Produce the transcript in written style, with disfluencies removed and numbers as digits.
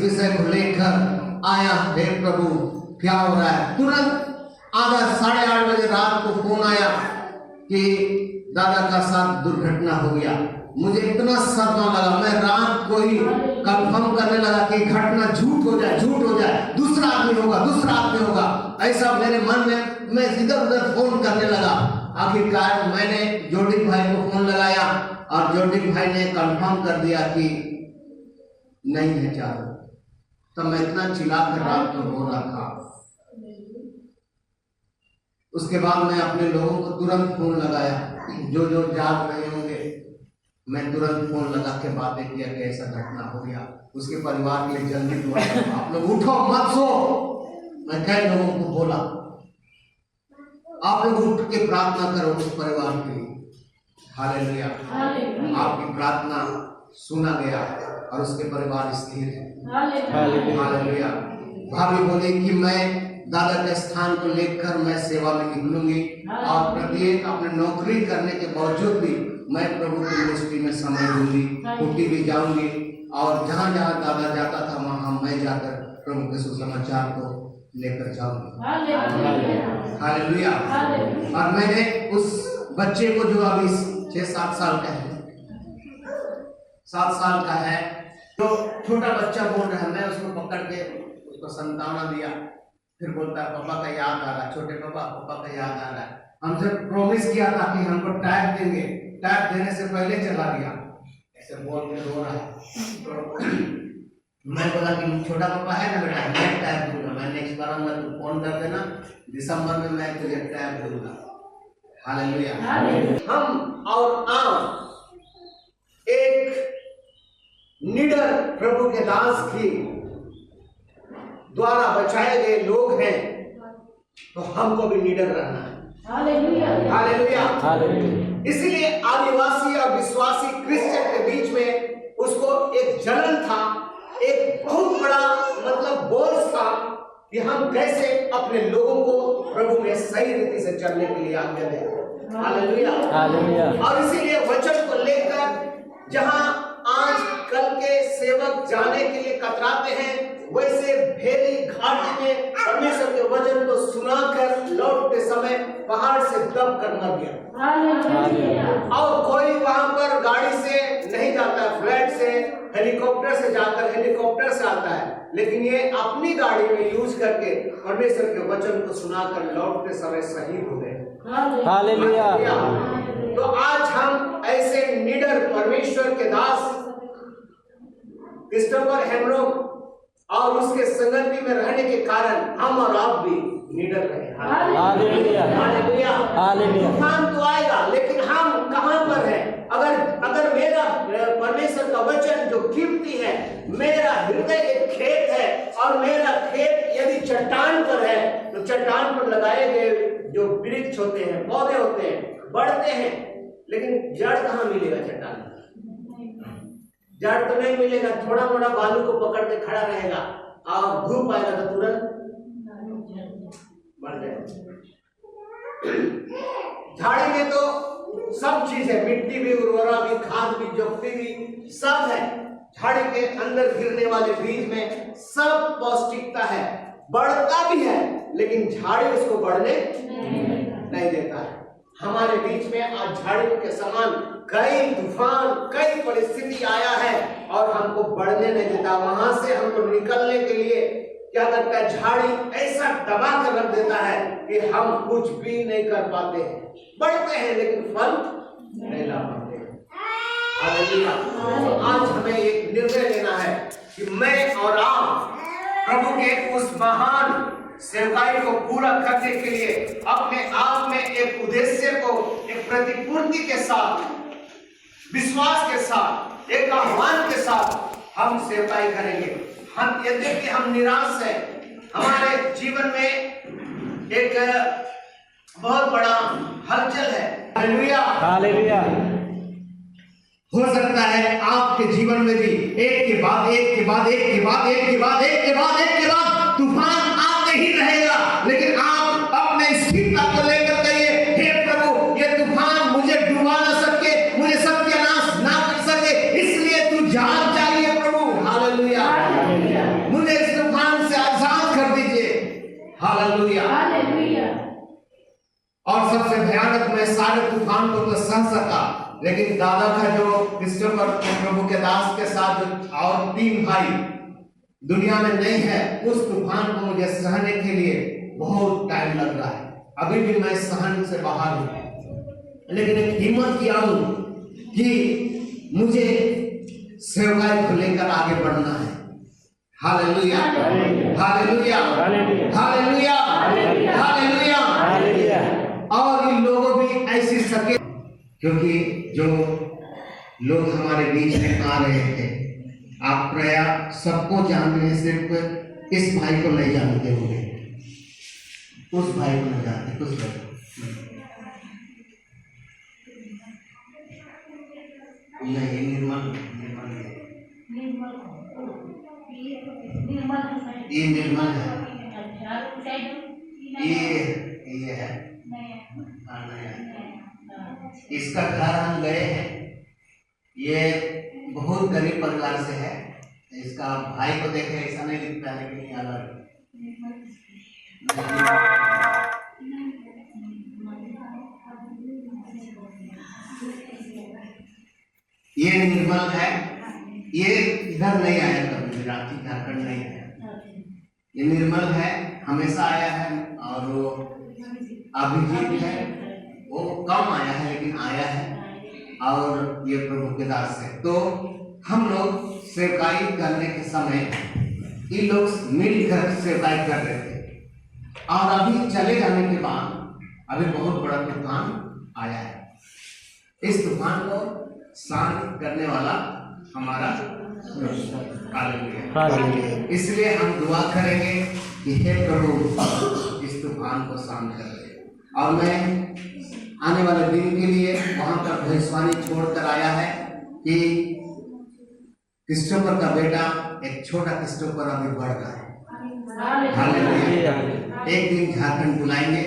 विषय को लेकर आया। हे प्रभु, क्या हो रहा है? तुरंत आधा 8:30 बजे रात को फोन आया कि दादा का साथ दुर्घटना हो गया। मुझे इतना सदमा लगा, मैं रात को ही कंफर्म करने लगा कि घटना झूठ हो जाए, दूसरा आदमी होगा। ऐसा मेरे मन में मैं इधर उधर फोन करने लगा। आखिरकार मैंने जोडिक भाई को फोन लगाया और जोडिक भाई ने कंफर्म कर दिया कि नहीं है चारों। तब मैं इतना चिल्लाकर रात में रो रहा था। उसके बाद मैं अपने लोगों को तुरंत फोन लगाया, जो जाग रहे होंगे। मैं तुरंत फोन लगा के बातें किया कि ऐसा घटना हो गया। उसके परिवार के लिए जल्दी दुआ करो, आप लोग उठो मत सो। मैं कई लोगों को बोला, आप लोग उठ के प्रार्थना करो उस परिवार के लिए। हालेलुया, आपकी प्रार्थना सुना गया और उसके परिवार स्थिर है। हालेलुया। भाभी बोले कि मैं दादा के स्थान को लेकर मैं सेवा में निकलूंगी और प्रत्येक अपने नौकरी करने के बावजूद भी मैं प्रभु की मिनिस्ट्री में समय दूंगी, छुट्टी भी जाऊंगी और जहाँ जहाँ दादा जाता था वहाँ मैं जाकर प्रभु के सुसमाचार को लेकर जाऊंगा। हालेलुया। और मैंने उस बच्चे को जो अभी 6-7 साल का है, 7 साल का है, तो छोटा बच्चा बोल रहा है, मैं उसको पकड़ के उसको संताना दिया। फिर बोलता है पापा का याद आ रहा है, छोटे पापा का याद आ रहा है। हमसे प्रॉमिस किया था कि हमको टैग देंगे, टैग देने से पहले चला गया। ऐसे बोल के रो रहा है। मैं बोला कि छोटा पापा है ना बेटा, मैं टैग दूंगा, मैं नेक्स्ट बार आऊंगा तो फोन कर देना, दिसंबर में मैं तुझे टैग दूंगा। हालेलुया। हम और आप एक निडर प्रभु के दास की द्वारा बचाए गए लोग हैं, तो हमको भी निडर रहना है। Hallelujah, hallelujah. इसलिए आदिवासी और विश्वासी क्रिश्चियन के बीच में उसको एक जलन था, एक बहुत बड़ा मतलब बोझ था कि हम कैसे अपने लोगों को प्रभु में सही रीति से चलने के लिए आज्ञा दें। Hallelujah, hallelujah. और इसीलिए वचन को लेकर जहां आज कल के सेवक जाने के लिए कतराते हैं, वैसे भेरी घाटी में परमेश्वर के वचन को सुनाकर लौटते समय पहाड़ से दब कर मर गया। और कोई वहां पर गाड़ी से नहीं जाता, फ्लाइट से, हेलीकॉप्टर से जाकर हेलीकॉप्टर से आता है, लेकिन ये अपनी गाड़ी में यूज करके परमेश्वर के वचन को सुनाकर लौटते समय शहीद हो गए। हालेलुया। तो आज हम ऐसे निडर परमेश्वर के दास क्रिस्टोफर हेमरोक और उसके संगति में रहने के कारण हम और आप भी निडर रहे। Hallelujah, hallelujah, hallelujah. तूफान तो आएगा, लेकिन हम कहां पर हैं? अगर मेरा परमेश्वर का वचन जो कीमती है, मेरा हृदय एक खेत है और मेरा खेत यदि चट्टान पर है, तो चट्टान पर लगाए गए जो वृक्ष होते हैं, पौधे होते हैं, बढ़ते हैं, लेकिन जड़ कहाँ मिलेगा? चट्टान जड़ तो नहीं मिलेगा। थोड़ा मोड़ा बालू को पकड़ के खड़ा रहेगा और धूप आएगा तो तुरंत बढ़ जाएगा। झाड़ी में तो सब चीज है, मिट्टी भी, उर्वरा भी, खाद भी, जुक्ति भी, सब है। झाड़ी के अंदर गिरने वाले बीज में सब पौष्टिकता है, बढ़ता भी है, लेकिन झाड़ी उसको बढ़ने नहीं देता है। हमारे बीच में आज झाड़ियों के समान कई तूफान, कई परिस्थिति आया है और हमको बढ़ने नहीं देता। वहां से हमको निकलने के लिए क्या करता है? झाड़ी ऐसा दबा कर रख देता है कि हम कुछ भी नहीं कर पाते हैं। बढ़ते हैं लेकिन फल नहीं ला पाते हैं। तो आज हमें एक निर्णय लेना है कि मैं और आप प्रभु के उस महान सेवकाई को पूरा करने के लिए अपने आप में एक उद्देश्य को, एक प्रतिपूर्ति के साथ, विश्वास के साथ, एक आह्वान के साथ हम सेवकाई करेंगे। हम यद्यपि हम निराश हैं, हमारे जीवन में एक बहुत बड़ा हलचल है। Hallelujah, hallelujah. हो सकता है आपके जीवन में भी एक के बाद एक के बाद एक के बाद एक के बाद एक के बाद एक के बाद तूफान आते ही रहेगा, लेकिन आप अपने स्थिरता को लेकर कहिए, हे प्रभु, ये तूफान मुझे डुबा ना सके, मुझे सत्यानाश ना कर सके, इसलिए तू जाग जाइए प्रभु। हालेलुया। अचानक मैं सारे तूफान को तो सह सका, लेकिन दादा का जो क्रिस्टोफर प्रभु के दास के साथ जो और 3 भाई दुनिया में नहीं है, उस तूफान को मुझे सहने के लिए बहुत टाइम लग रहा है। अभी भी मैं सहन से बाहर हूं, लेकिन एक हिम्मत किया हूं कि मुझे सेवकाई को लेकर आगे बढ़ना है। Hallelujah, hallelujah, hallelujah, hallelujah. और इन लोगों भी ऐसी सके, क्योंकि जो लोग हमारे बीच में आ रहे थे, आप प्राय सबको जानते हैं, सिर्फ इस भाई को नहीं जानते होंगे, उस भाई को नहीं जानते, कुछ भाई नहीं, निर्मल ये निर्मल है, ये है, इसका घर हम गए हैं। ये बहुत गरीब परिवार से है। इसका भाई को देखे ऐसा नहीं दिखता है, लेकिन अलग ये निर्मल है। ये इधर नहीं आया कभी, रांची झारखंड नहीं है। ये निर्मल है, हमेशा आया है। और वो अभिजीत है, वो कम आया है लेकिन आया है। और ये प्रभु के दास है। तो हम लोग सेवकाई करने के समय ये लोग मिलकर सेवकाई कर रहे थे। और अभी चले जाने के बाद अभी बहुत बड़ा तूफान आया है। इस तूफान को शांत करने वाला हमारा हालेलुया। इसलिए हम दुआ करेंगे कि हे प्रभु इस तूफान को शांत कर दे। और मैं आने वाले दिन के लिए वहां पर भविष्यवाणी छोड़कर आया है कि क्रिस्टोफर का बेटा, एक छोटा क्रिस्टोफर अभी बढ़ रहा है। हालेलुया। एक दिन झारखंड बुलाएंगे